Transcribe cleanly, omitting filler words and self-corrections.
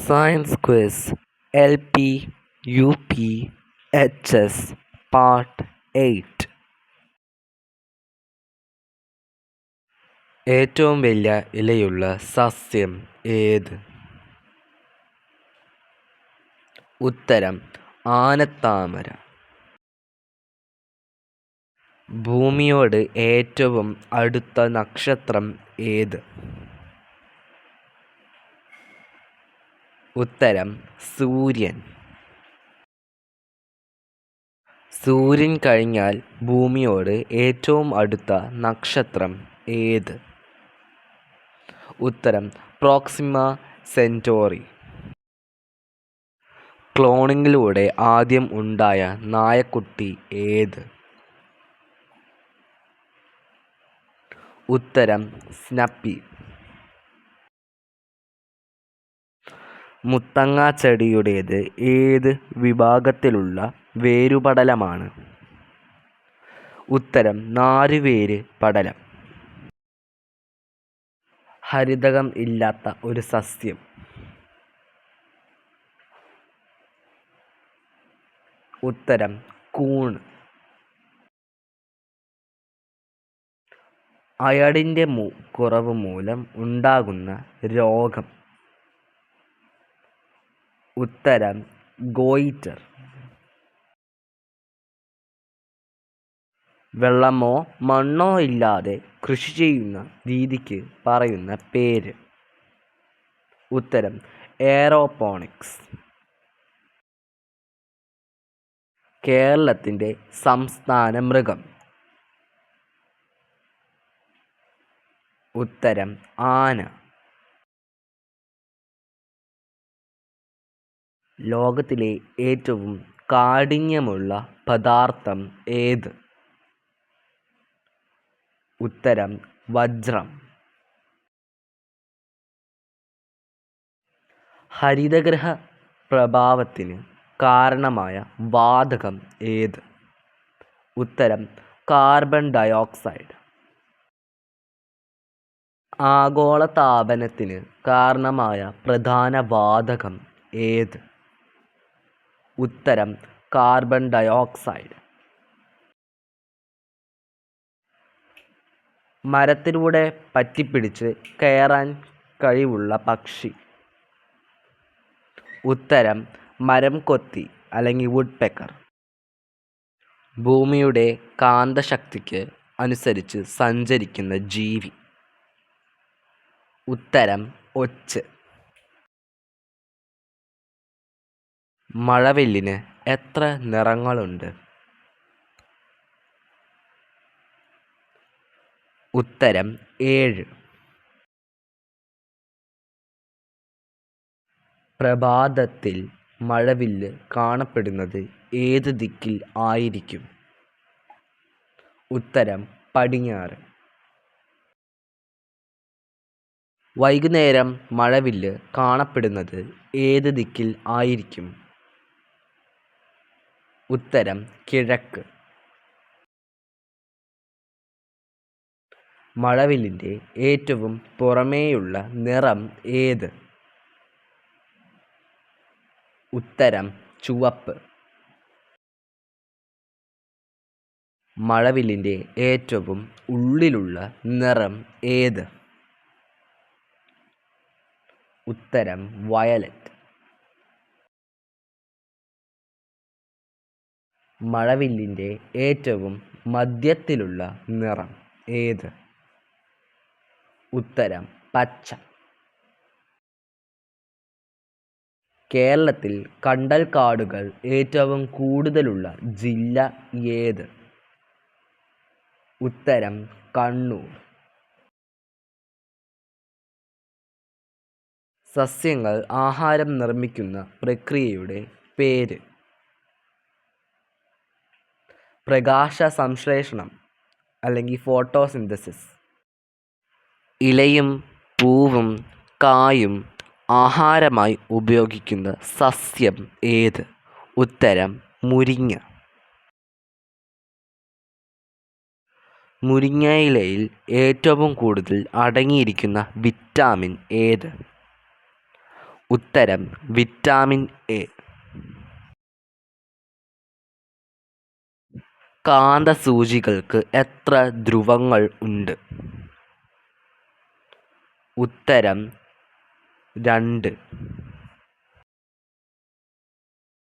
Science quiz LP, UP, HS part 8. ഏറ്റവും വലിയ ഇലയുള്ള സസ്യം ഏത്? ഉത്തരം ആനത്താമര. ഭൂമിയോട് ഏറ്റവും അടുത്ത നക്ഷത്രം ഏത്? ഉത്തരം സൂര്യൻ. സൂര്യൻ കഴിഞ്ഞാൽ ഭൂമിയോട് ഏറ്റവും അടുത്ത നക്ഷത്രം ഏത്? ഉത്തരം പ്രോക്സിമ സെന്റോറി. ക്ലോണിങ്ങിലൂടെ ആദ്യം ഉണ്ടായ നായക്കുട്ടി ഏത്? ഉത്തരം സ്നപ്പി. മുത്തങ്ങ ചെടിയുടേത് ഏത് വിഭാഗത്തിലുള്ള വേരുപടലമാണ്? ഉത്തരം നാരുവേര് പടലം. ഹരിതകം ഇല്ലാത്ത ഒരു സസ്യം. ഉത്തരം കൂൺ. അയഡിൻ്റെ കുറവ് മൂലം ഉണ്ടാകുന്ന രോഗം. ഉത്തരം ഗോയിറ്റർ. വെള്ളമോ മണ്ണോ ഇല്ലാതെ കൃഷി ചെയ്യുന്ന രീതിക്ക് പറയുന്ന പേര്? ഉത്തരം എയറോപോണിക്സ്. കേരളത്തിൻ്റെ സംസ്ഥാന മൃഗം? ഉത്തരം ആന. ലോകത്തിലെ ഏറ്റവും കാഠിന്യമുള്ള പദാർത്ഥം ഏത്? ഉത്തരം വജ്രം. ഹരിതഗൃഹ പ്രഭാവത്തിന് കാരണമായ വാതകം ഏത്? ഉത്തരം കാർബൺ ഡയോക്സൈഡ്. ആഗോളതാപനത്തിന് കാരണമായ പ്രധാന വാതകം ഏത്? ഉത്തരം കാർബൺ ഡയോക്സൈഡ്. മരത്തിലൂടെ പറ്റിപ്പിടിച്ച് കയറാൻ കഴിവുള്ള പക്ഷി? ഉത്തരം മരംകൊത്തി അല്ലെങ്കിൽ വുഡ്പെക്കർ. ഭൂമിയുടെ കാന്തശക്തിക്ക് അനുസരിച്ച് സഞ്ചരിക്കുന്ന ജീവി? ഉത്തരം ഒച്ച്. മഴവില്ലിന് എത്ര നിറങ്ങളുണ്ട്? ഉത്തരം 7. പ്രഭാതത്തിൽ മഴവില്ല് കാണപ്പെടുന്നത് ഏത് ദിക്കിൽ ആയിരിക്കും? ഉത്തരം പടിഞ്ഞാറ്. വൈകുന്നേരം മഴവില്ല് കാണപ്പെടുന്നത് ഏത് ദിക്കിൽ ആയിരിക്കും? ഉത്തരം കിഴക്ക്. മഴവില്ലിൻ്റെ ഏറ്റവും പുറമേയുള്ള നിറം ഏത്? ഉത്തരം ചുവപ്പ്. മഴവില്ലിൻ്റെ ഏറ്റവും ഉള്ളിലുള്ള നിറം ഏത്? ഉത്തരം വയലറ്റ്. മഴവില്ലിൻ്റെ ഏറ്റവും മധ്യത്തിലുള്ള നിറം ഏത്? ഉത്തരം പച്ച. കേരളത്തിൽ കണ്ടൽക്കാടുകൾ ഏറ്റവും കൂടുതലുള്ള ജില്ല ഏത്? ഉത്തരം കണ്ണൂർ. സസ്യങ്ങൾ ആഹാരം നിർമ്മിക്കുന്ന പ്രക്രിയയുടെ പേര്? പ്രകാശ സംശ്ലേഷണം അല്ലെങ്കിൽ ഫോട്ടോസിന്തസിസ്. ഇലയും പൂവും കായും ആഹാരമായി ഉപയോഗിക്കുന്ന സസ്യം ഏത്? ഉത്തരം മുരിങ്ങ. മുരിങ്ങയിലയിൽ ഏറ്റവും കൂടുതൽ അടങ്ങിയിരിക്കുന്ന വിറ്റാമിൻ ഏത്? ഉത്തരം വിറ്റാമിൻ എ. കാന്തസൂചികൾക്ക് എത്ര ധ്രുവങ്ങൾ ഉണ്ട്? ഉത്തരം 2.